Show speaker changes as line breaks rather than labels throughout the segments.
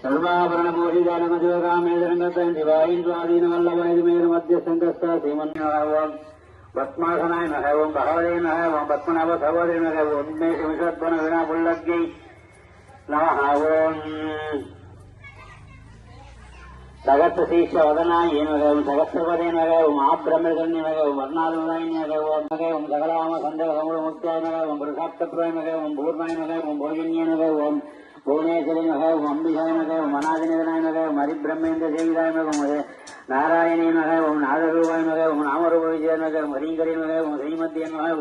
सर्वाभरण पूजितानमजोगामेदरंगतन दिवाइन स्वाधीन वल्लभैद मेर मध्य संगस्थ श्रीमन्नारायण पद्मासनाय नमः ओम भगवते नमः ओम पद्मनाभ भगवते नमः ओम उन्मेष विशद्वन विना पुल्लग्गै नमः ओम सहस्रशीर्ष वदनाय नमः ओम सहस्रपदे नमः ओम महाब्रह्मजन्य नमः ओम वर्णादुनाय नमः ओम सकलाम संदेह मुक्ताय नमः ओम पुरुषार्थप्रय नमः ओम भूर्णाय नमः ओम भोजन्य नमः ओम भुवनेश्वरी नमः ओम अंबिकाय नमः ओम अनादिनिधनाय नमः ओम हरिब्रह्मेन्द्र सेविताय नमः ओम नारायणी नमः ओम नादरूपाय नमः ओम नामरूप विजय नमः ओम हरिंकरी नमः ओम श्रीमद्ये नमः ओम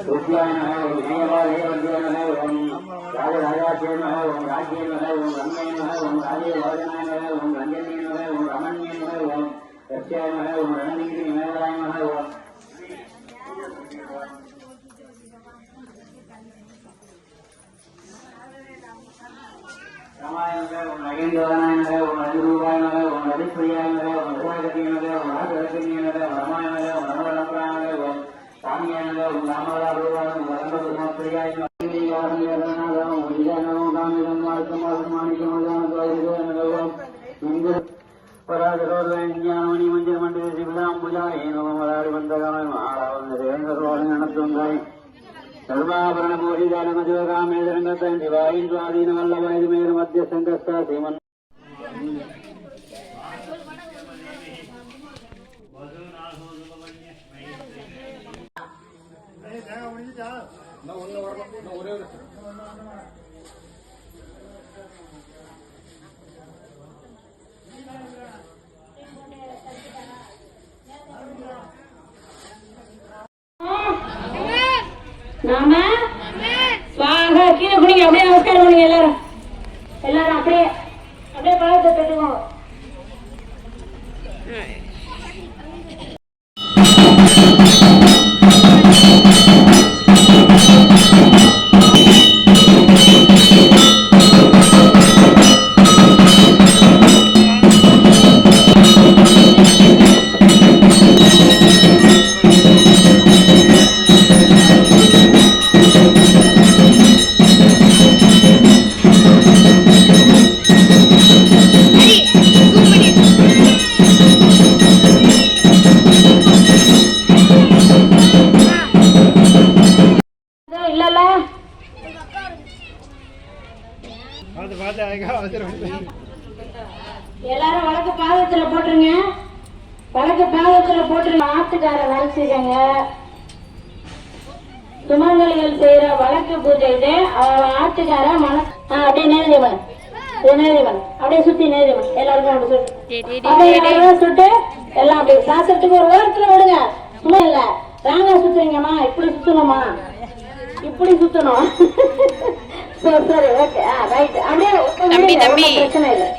रुद्राय नमः ओम देवालय नमः ओम राजराजाय नमः ओम राज्ये नमः ओम रम्ये नमः ओम राजे भोजनाय नमः ओम रंजने नमः ओम रमण्ये नमः ओम सत्याय नमः ओम रणनीति निमेलाय नमः ओम रामाय नमः ओम नगेन्द्रनाय नमः ओम रघुरूपाय नमः ओम रविप्रियाय नमः ओम रघुपति नमः ओम राजरत्नी नमः ओम रमाय नमः ओम रघुवरप्राय नमः ओम स्वामियाय नमः ओम रामवरारूपाय ओम रंगपुरप्रियाय नमः ओम विजयनमो गामिदं मार्गमार्गमाणिक्यमदानद्वैतयो नमः ओम इंद्र पराजरोर्वैज्ञानमणि मंजरमण्डित शिवदाम्बुजाय नमः मरारिबन्धगाय महारावन्द्रेन्द्रस्वामिनणत्वङ्गाय सर्वाभरण पूजितानमजोगामेदरंगतन दिवाइन स्वाधीन वल्लभैद मेर मध्य संगस्थ श्रीमन्
நாம ஸ்வாக கீழே குனிங்க. அப்படியே நமஸ்காரம் பண்ணுங்க. எல்லாரும் எல்லாரும் அப்படியே அப்படியே பாதத்தை தட்டுவோம். எல்லாரும் வழக்கு பாதத்துல போட்டுருங்க. வழக்கு பாதத்துல போட்டுருங்க. ஆத்துக்கார வேலை செய்றாங்க, சுமங்கலிகள் செய்யற வழக்கு பூஜை இது. ஆத்துக்கார அப்படியே நேரடிவன் அப்படியே சுத்தி நேரடிவன் எல்லாருக்கும் அப்படி சுட்டு எல்லாம் அப்படி சாஸ்திரத்துக்கு ஒரு ஓரத்துல விடுங்க. சும்மா இல்ல ராங்கா சுத்துறீங்கம்மா, இப்படி சுத்தணுமா, இப்படி சுத்தணும். சரி ஓகே ரைட். அப்படியே பிரச்சனை இல்லை.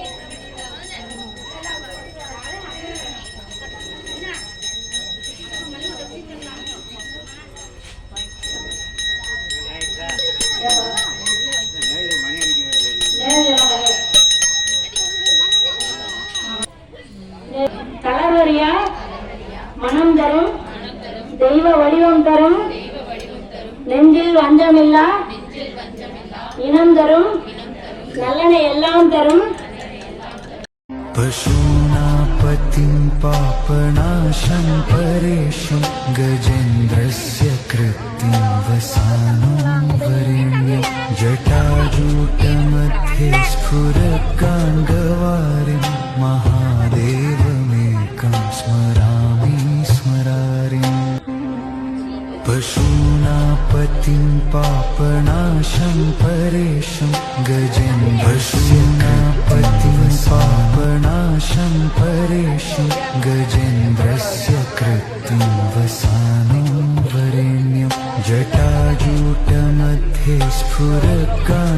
கலவரியா மனம் தரும் தெய்வ வடிவம் தரும் நெஞ்சில் வஞ்சமில்லா இனம் தரும் நல்லனை எல்லாம் தரும்
पशूनापतिं पापनाशं परेशं गजेन्द्रस्य कृत्तिं वसानं वरेण्यं जटाजूटमध्ये स्फुरगाङ्गवारिं महादेवमेकं स्मरामि स्मरारिम् पशूनापतिं पापनाशं परेशं गजेन्द्रस्य पतिं पापनाशं परेशं गजेन्द्रस्य कृत्तिं वसानं वरेण्यं जटाजूटमध्ये स्फुरगाङ्गवारिं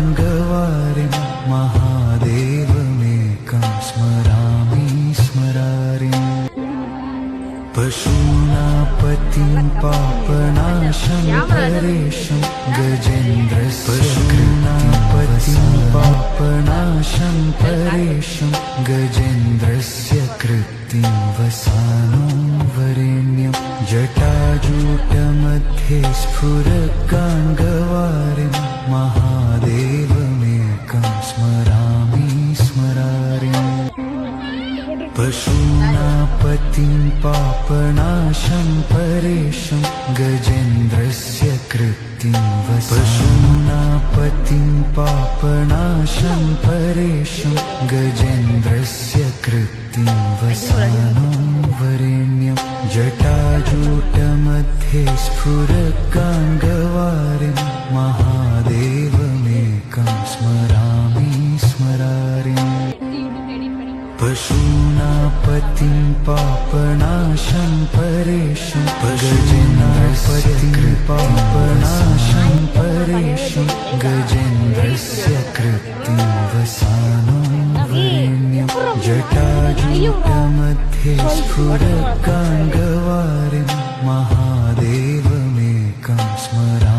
महादेवमेकं स्मरामि स्मरारिम् पशूनापतिं पापनाशं परेशं गजेन्द्रस्य पशूनापतिं पापनाशं परेशं गजेन्द्रस्य कृत्तिं वसानो वरेण्यं जटाजूटमध्ये स्फुरगाङ्गवारिं महादेवमेकं स्मरामि स्मरारिम् पशूनापतिं पापनाशं परेशं गजेन्द्रस्य कृत्तिं पशूनापतिं पापनाशं परेशं गजेन्द्रस्य कृत्तिं वसानो वरेण्यं जटाजूटमध्ये स्फुरगाङ्गवारिं महादेवमेकं स्मरामि स्मरारिम् पशूनापतिं पापनाशं परेशं गजेन्द्रपतिं पापनाशं परेशं गजेन्द्रस्य कृत्तिं वसानो वरेण्यं जटाजूटमध्ये स्फुरगाङ्गवारिं महादेवमेकं स्मरामि